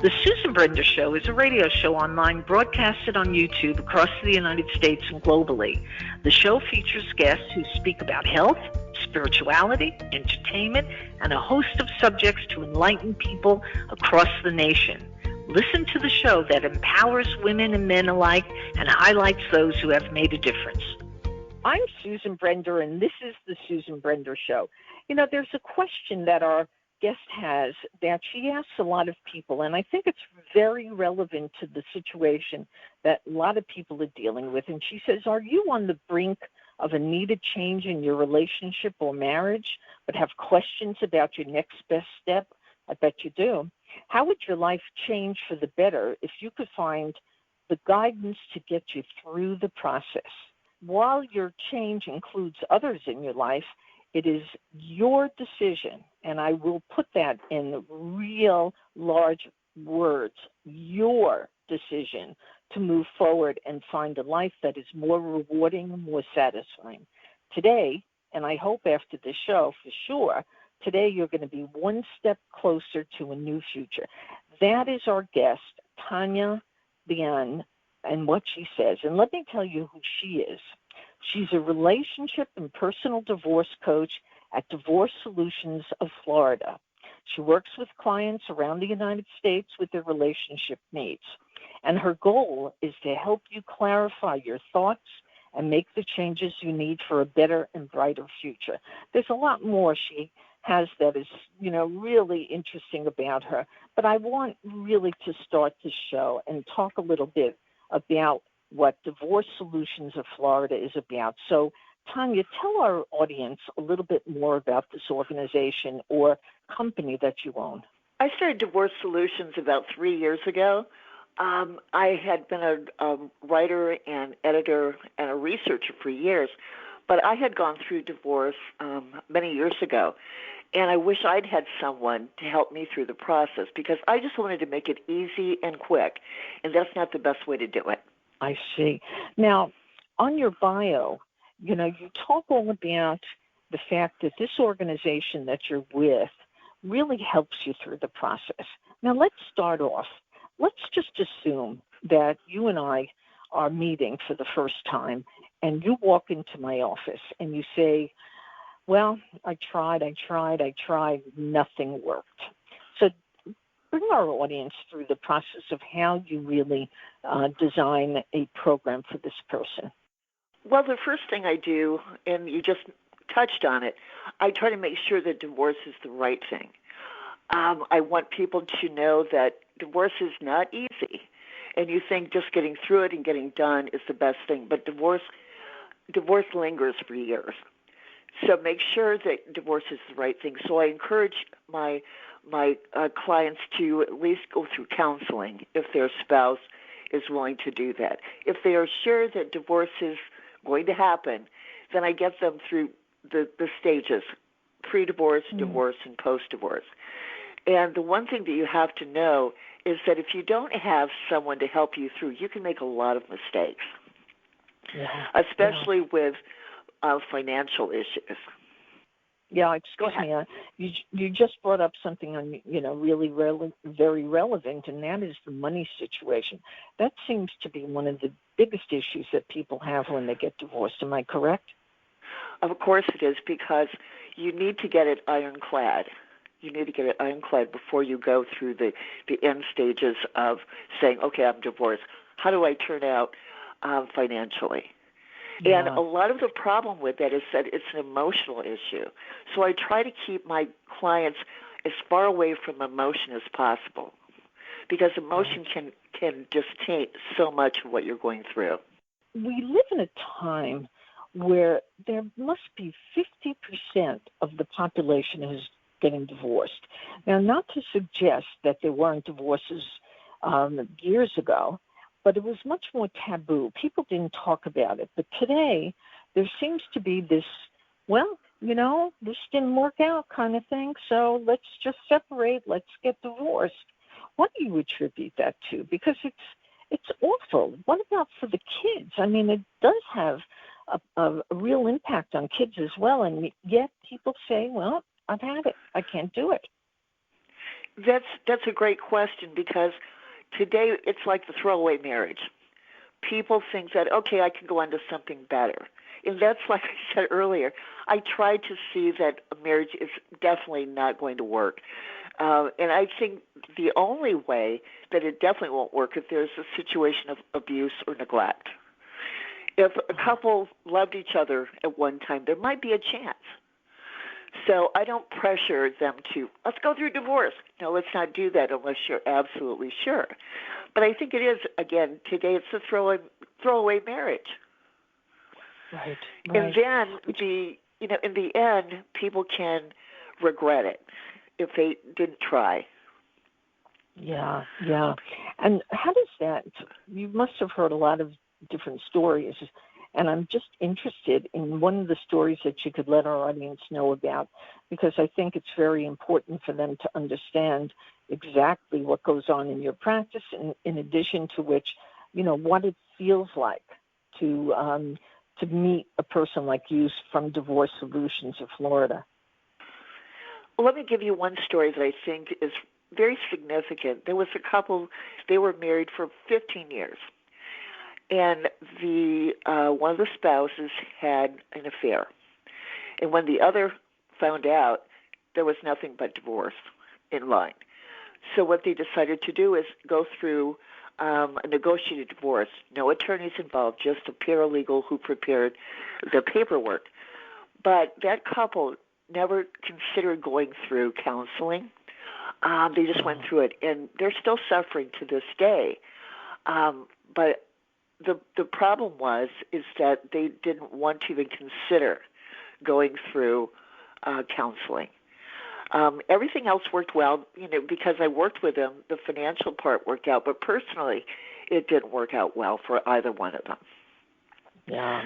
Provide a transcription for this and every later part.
The Susan Brender Show is a radio show online broadcasted on YouTube across the United States and globally. The show features guests who speak about health, spirituality, entertainment, and a host of subjects to enlighten people across the nation. Listen to the show that empowers women and men alike and highlights those who have made a difference. I'm Susan Brender, and this is the Susan Brender Show. You know, there's a question that our guest has that she asks a lot of people, and I think it's very relevant to the situation that a lot of people are dealing with. And she says, are you on the brink of a needed change in your relationship or marriage, but have questions about your next best step? I bet you do. How would your life change for the better if you could find the guidance to get you through the process? While your change includes others in your life, it is your decision, and I will put that in real large words, your decision to move forward and find a life that is more rewarding and more satisfying. Today, and I hope after the show for sure, today you're going to be one step closer to a new future. That is our guest, Tonda Bian, and what she says. And let me tell you who she is. She's a relationship and personal divorce coach at Divorce Solutions of Florida. She works with clients around the United States with their relationship needs. And her goal is to help you clarify your thoughts and make the changes you need for a better and brighter future. There's a lot more she has that is, really interesting about her. But I want really to start the show and talk a little bit about what Divorce Solutions of Florida is about. So, Tonda, tell our audience a little bit more about this organization or company that you own. I started Divorce Solutions about 3 years ago. I had been a writer and editor and a researcher for years, but I had gone through divorce many years ago, and I wish I'd had someone to help me through the process because I just wanted to make it easy and quick, and that's not the best way to do it. I see. Now, on your bio, you talk all about the fact that this organization that you're with really helps you through the process. Now, let's start off. Let's just assume that you and I are meeting for the first time, and you walk into my office and you say, well, I tried, nothing worked. So bring our audience through the process of how you really design a program for this person. Well, the first thing I do, and you just touched on it, I try to make sure that divorce is the right thing. I want people to know that divorce is not easy, and you think just getting through it and getting done is the best thing, but divorce lingers for years. So make sure that divorce is the right thing. So I encourage my clients to at least go through counseling if their spouse is willing to do that. If they are sure that divorce is going to happen, then I get them through the stages, pre-divorce, divorce, and post-divorce. And the one thing that you have to know is that if you don't have someone to help you through, you can make a lot of mistakes, especially with financial issues. Yeah, excuse me. You just brought up something really very relevant, and that is the money situation. That seems to be one of the biggest issues that people have when they get divorced. Am I correct? Of course it is, because you need to get it ironclad. You need to get it ironclad before you go through the end stages of saying, okay, I'm divorced. How do I turn out financially? Yeah. And a lot of the problem with that is that it's an emotional issue. So I try to keep my clients as far away from emotion as possible, because emotion can just taint so much of what you're going through. We live in a time where there must be 50% of the population who's getting divorced. Now, not to suggest that there weren't divorces years ago, but it was much more taboo. People didn't talk about it. But today, there seems to be this, this didn't work out kind of thing, so let's just separate, let's get divorced. What do you attribute that to? Because it's awful. What about for the kids? I mean, it does have a real impact on kids as well, and yet people say, well, I've had it. I can't do it. That's a great question, because today it's like the throwaway marriage. People think that, okay, I can go on to something better. And that's, like I said earlier, I try to see that a marriage is definitely not going to work. And I think the only way that it definitely won't work if there's a situation of abuse or neglect. If a couple loved each other at one time, there might be a chance. So I don't pressure them to, let's go through divorce. No, let's not do that unless you're absolutely sure. But I think it is, again, today it's a throwaway marriage. Right. And then in the end, people can regret it if they didn't try. Yeah. And how does that, you must have heard a lot of different stories, and I'm just interested in one of the stories that you could let our audience know about, because I think it's very important for them to understand exactly what goes on in your practice, and in addition to which, what it feels like to meet a person like you from Divorce Solutions of Florida. Well, let me give you one story that I think is very significant. There was a couple, they were married for 15 years. And the one of the spouses had an affair. And when the other found out, there was nothing but divorce in line. So what they decided to do is go through a negotiated divorce. No attorneys involved, just a paralegal who prepared the paperwork. But that couple never considered going through counseling. They just went through it, and they're still suffering to this day. But the problem is that they didn't want to even consider going through counseling. Everything else worked well, because I worked with them. The financial part worked out, but personally, it didn't work out well for either one of them. Yeah.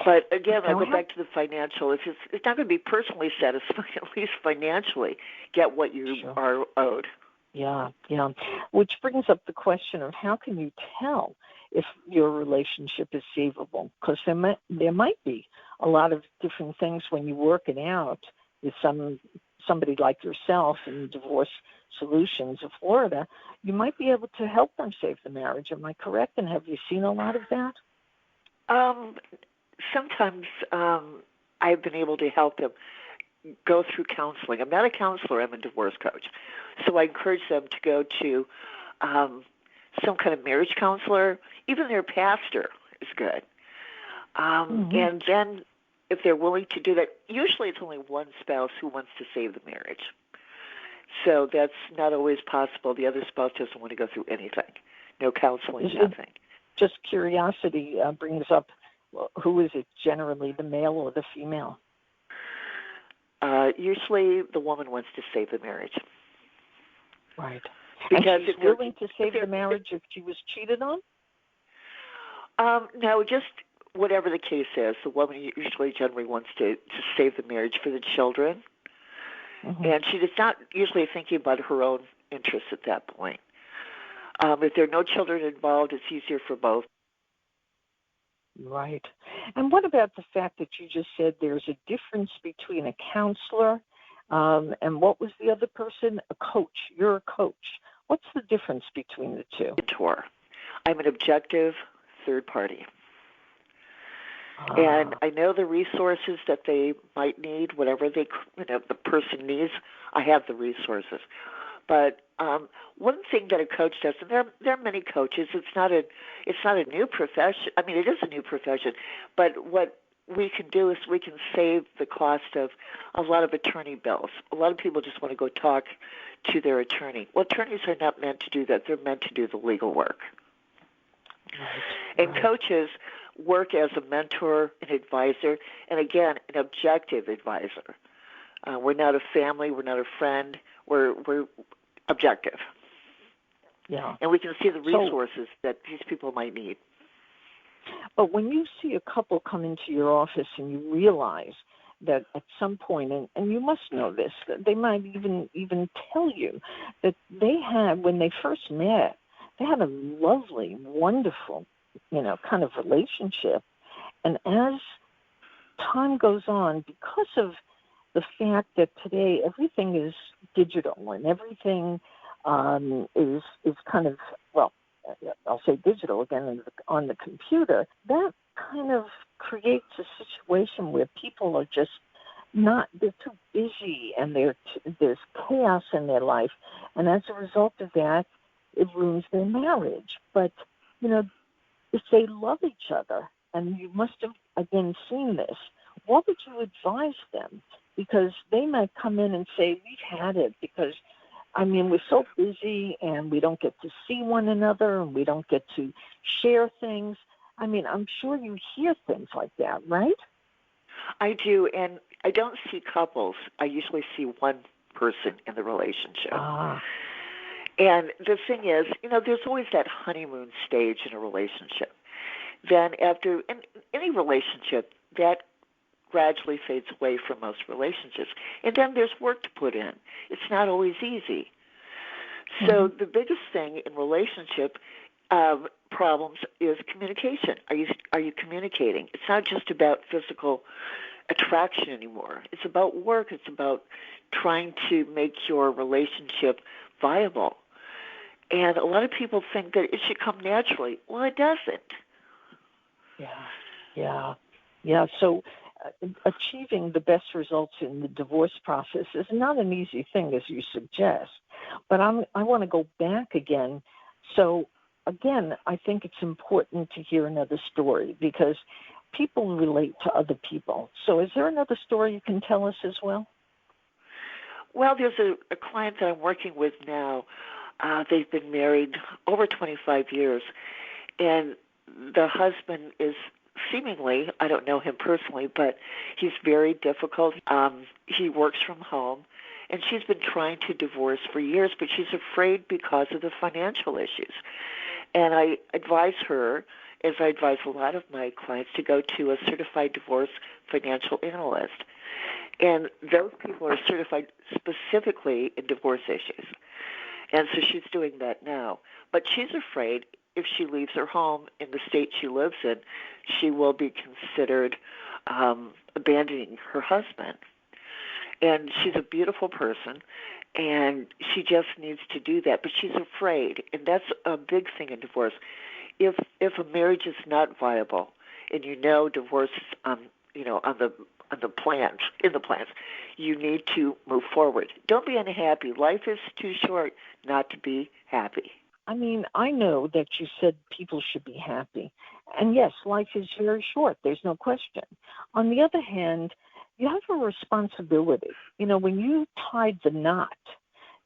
But again, I go back to the financial. It's not going to be personally satisfying, at least financially, get what you are owed. Yeah. Which brings up the question of how can you tell if your relationship is savable? Because there might be a lot of different things when you work it out with somebody like yourself in Divorce Solutions of Florida. You might be able to help them save the marriage. Am I correct? And have you seen a lot of that? Sometimes I've been able to help them go through counseling. I'm not a counselor. I'm a divorce coach. So I encourage them to go to some kind of marriage counselor. Even their pastor is good. And then if they're willing to do that, usually it's only one spouse who wants to save the marriage. So that's not always possible. The other spouse doesn't want to go through anything. No counseling, nothing. Just curiosity brings up, who is it generally, the male or the female? Usually the woman wants to save the marriage. Right. Because and she's willing to save the marriage if she was cheated on? No, just whatever the case is. The woman usually generally wants to save the marriage for the children. And she is not usually thinking about her own interests at that point. If there are no children involved, it's easier for both. Right. And what about the fact that you just said there's a difference between a counselor and what was the other person? A coach. You're a coach. What's the difference between the two? Mentor. I'm an objective third party. And I know the resources that they might need, whatever the person needs. I have the resources. But one thing that a coach does, and there are many coaches. It's not a new profession. I mean, it is a new profession. But what we can do is we can save the cost of a lot of attorney bills. A lot of people just want to go talk to their attorney. Well, attorneys are not meant to do that. They're meant to do the legal work. And coaches work as a mentor, an advisor, and again, an objective advisor. We're not a family. We're not a friend. We're objective. Yeah. And we can see the resources that these people might need. But when you see a couple come into your office and you realize that at some point, and you must know this, that they might even tell you that they had, when they first met, they had a lovely, wonderful, kind of relationship. And as time goes on, because of the fact that today everything is digital and everything is kind of, well, I'll say digital again on the computer, that kind of creates a situation where people are just they're too busy and there's chaos in their life. And as a result of that, it ruins their marriage. But, if they love each other, and you must have, again, seen this, what would you advise them? Because they might come in and say, we've had it because, we're so busy and we don't get to see one another and we don't get to share things. I'm sure you hear things like that, right? I do, and I don't see couples. I usually see one person in the relationship. And the thing is, there's always that honeymoon stage in a relationship. Then after in any relationship, that gradually fades away from most relationships. And then there's work to put in. It's not always easy. So the biggest thing in relationship problems is communication. Are you communicating? It's not just about physical attraction anymore. It's about work. It's about trying to make your relationship viable. And a lot of people think that it should come naturally. Well, it doesn't. Yeah. So achieving the best results in the divorce process is not an easy thing, as you suggest. But I want to go back again. So, again, I think it's important to hear another story because people relate to other people. So is there another story you can tell us as well? Well, there's a client that I'm working with now. They've been married over 25 years, and the husband is seemingly, I don't know him personally, but he's very difficult. He works from home, and she's been trying to divorce for years, but she's afraid because of the financial issues. And I advise her, as I advise a lot of my clients, to go to a certified divorce financial analyst. And those people are certified specifically in divorce issues. And so she's doing that now. But she's afraid if she leaves her home in the state she lives in, she will be considered abandoning her husband. And she's a beautiful person, and she just needs to do that. But she's afraid, and that's a big thing in divorce. If a marriage is not viable, and divorce is on the plans, you need to move forward. Don't be unhappy. Life is too short not to be happy. I know that you said people should be happy. And yes, life is very short. There's no question. On the other hand, you have a responsibility. When you tied the knot,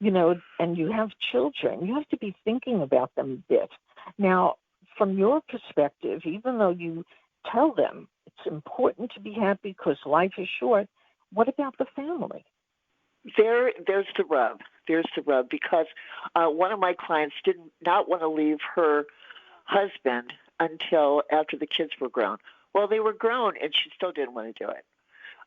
and you have children, you have to be thinking about them a bit. Now, from your perspective, even though you tell them it's important to be happy because life is short, what about the family? There's the rub. There's the rub because one of my clients did not want to leave her husband until after the kids were grown. Well, they were grown, and she still didn't want to do it.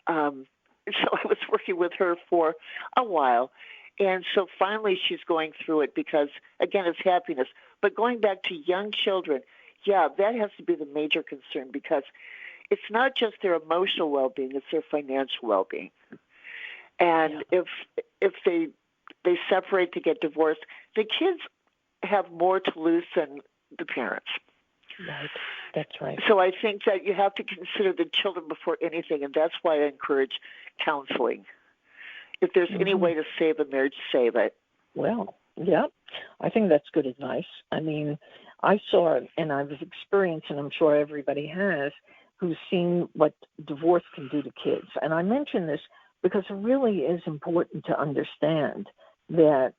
So I was working with her for a while, and so finally she's going through it because, again, it's happiness. But going back to young children, that has to be the major concern because it's not just their emotional well-being, it's their financial well-being. And if they separate to get divorced, the kids have more to lose than the parents. Right. That's right. So I think that you have to consider the children before anything, and that's why I encourage counseling. If there's any way to save a marriage, save it. Well, yeah, I think that's good advice. I saw it, and I've experienced, and I'm sure everybody has, who's seen what divorce can do to kids. And I mention this because it really is important to understand that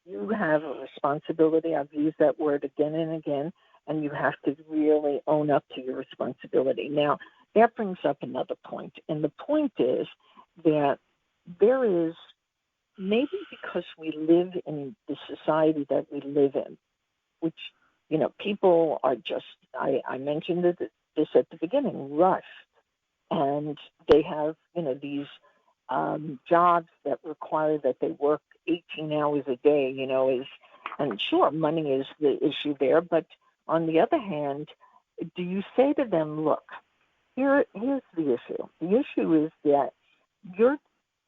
you have a responsibility. I've used that word again and again, and you have to really own up to your responsibility. Now, that brings up another point, and the point is that there is, maybe because we live in the society that we live in, which, people are just, I mentioned this at the beginning, rushed, and they have, these jobs that require that they work 18 hours a day, and sure, money is the issue there, but on the other hand, do you say to them, look, here's the issue. The issue is that you're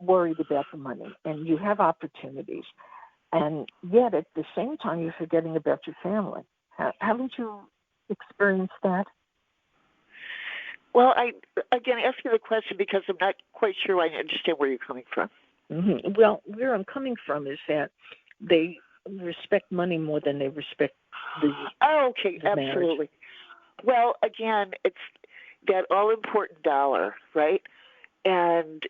worried about the money, and you have opportunities, and yet at the same time you're forgetting about your family. Haven't you experienced that? Well, I ask you the question because I'm not quite sure I understand where you're coming from. Mm-hmm. Well, where I'm coming from is that they respect money more than they respect the absolutely. marriage. Well, again, it's that all-important dollar, right? And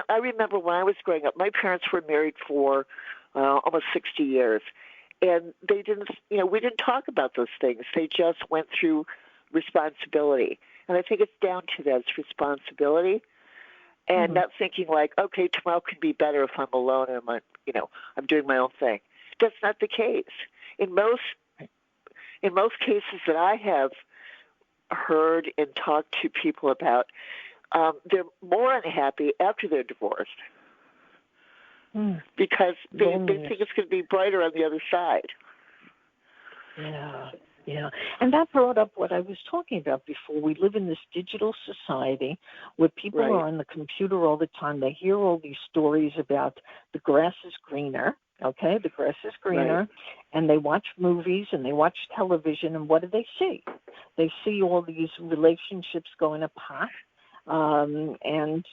I remember when I was growing up, my parents were married for almost 60 years, and they didn't, we didn't talk about those things. They just went through responsibility. And I think it's down to that, it's responsibility, and not thinking like, okay, tomorrow could be better if I'm alone and I'm doing my own thing. That's not the case. In most cases that I have heard and talked to people about, they're more unhappy after they're divorced because they think it's going to be brighter on the other side. Yeah. And that brought up what I was talking about before. We live in this digital society where people are on the computer all the time. They hear all these stories about the grass is greener, okay? The grass is greener. Right. And they watch movies and they watch television, and what do they see? They see all these relationships going apart and,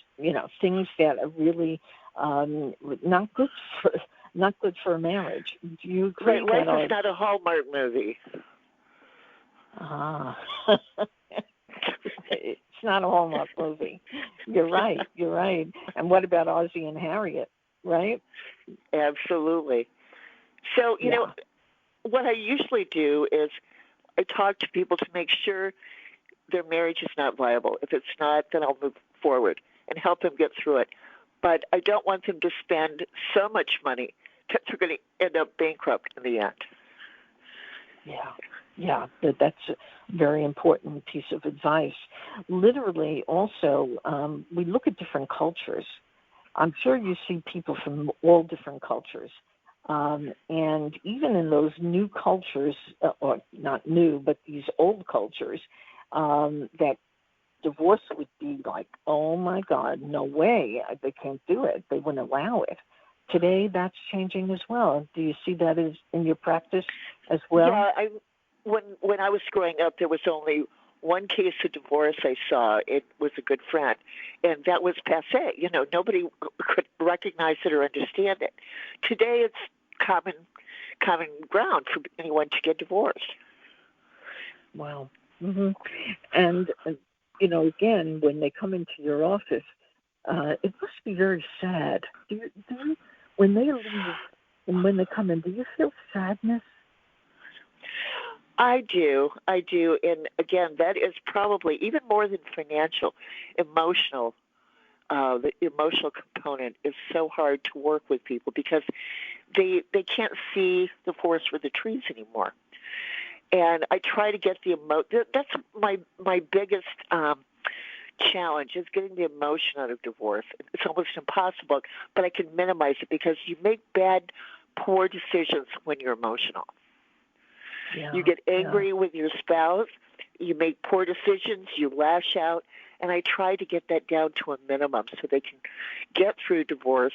things that are really not good for a marriage. Do you agree? Right. Life is not a Hallmark movie. It's not a Hallmark movie. You're right. And what about Ozzie and Harriet, right? Absolutely. So, what I usually do is I talk to people to make sure their marriage is not viable. If it's not, then I'll move forward and help them get through it. But I don't want them to spend so much money that they're going to end up bankrupt in the end. Yeah, that's a very important piece of advice. Literally, also, we look at different cultures. I'm sure you see people from all different cultures. And even in those new cultures, or not new, but these old cultures, that divorce would be like, oh, my God, no way. They can't do it. They wouldn't allow it. Today, that's changing as well. Do you see that as in your practice as well? Yeah, when I was growing up, there was only one case of divorce I saw. It was a good friend, and that was passé. Nobody could recognize it or understand it. Today, it's common ground for anyone to get divorced. Wow. Mm-hmm. And, again, when they come into your office, it must be very sad. Do you, when they leave and when they come in, do you feel sadness? I do. And again, that is probably even more than financial, emotional. The emotional component is so hard to work with people because they can't see the forest for the trees anymore. And I try to get the that's my biggest challenge is getting the emotion out of divorce. It's almost impossible, but I can minimize it because you make poor decisions when you're emotional. Yeah, you get angry with your spouse, you make poor decisions, you lash out, and I try to get that down to a minimum so they can get through divorce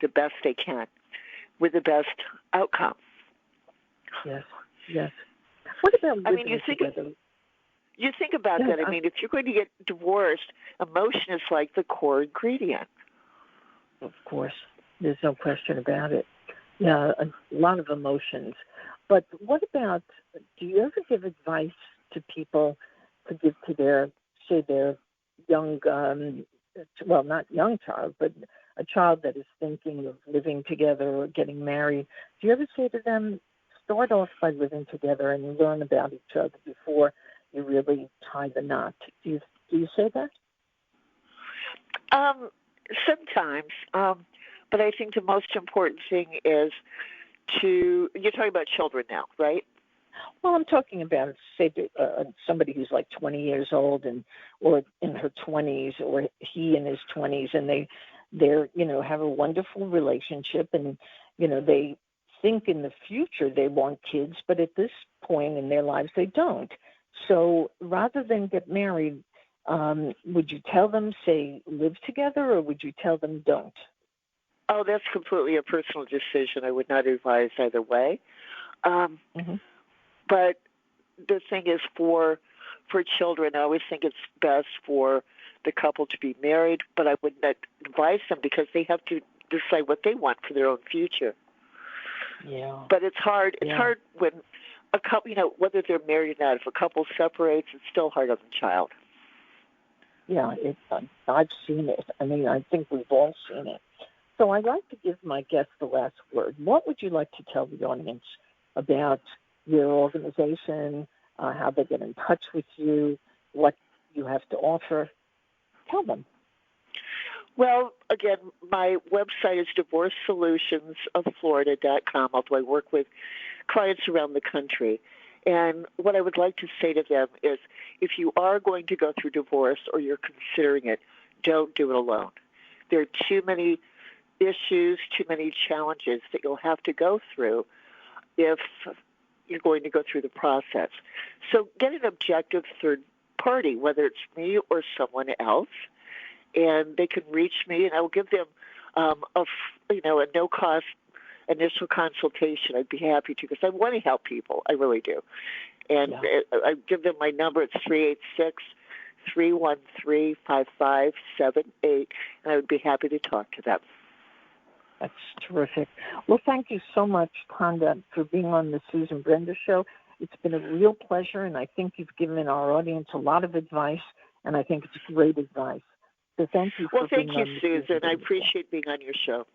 the best they can with the best outcome. Yes. What about living together? You think about that. I mean, if you're going to get divorced, emotion is like the core ingredient. Of course. There's no question about it. Yeah, a lot of emotions. But what about, do you ever give advice to people to give to their young, not young child, but a child that is thinking of living together or getting married? Do you ever say to them, start off by living together and learn about each other before you really tie the knot? Do you say that? Sometimes, but I think the most important thing is you're talking about children now, right? Well, I'm talking about, say, somebody who's like 20 years old or in her 20s, or he in his 20s, and they're have a wonderful relationship, and they think in the future they want kids, but at this point in their lives they don't. So rather than get married, would you tell them, say, live together, or would you tell them don't? Oh, that's completely a personal decision. I would not advise either way. But the thing is, for children, I always think it's best for the couple to be married, but I would not advise them because they have to decide what they want for their own future. Yeah. But it's hard. It's hard when a couple, whether they're married or not. If a couple separates, it's still hard on the child. Yeah, I've seen it. I mean, I think we've all seen it. So I'd like to give my guest the last word. What would you like to tell the audience about your organization, how they get in touch with you, what you have to offer? Tell them. Well, again, my website is divorcesolutionsoflorida.com, although I work with clients around the country. And what I would like to say to them is, if you are going to go through divorce or you're considering it, don't do it alone. There are too many issues, too many challenges that you'll have to go through if you're going to go through the process. So get an objective third party, whether it's me or someone else, and they can reach me, and I will give them a no-cost initial consultation. I'd be happy to, because I want to help people. I really do. And I give them my number. It's 386-313-5578, and I would be happy to talk to them. That's terrific. Well, thank you so much, Tonda, for being on the Susan Brender Show. It's been a real pleasure, and I think you've given our audience a lot of advice, and I think it's great advice. So thank you for being on the Susan. I appreciate being on your show.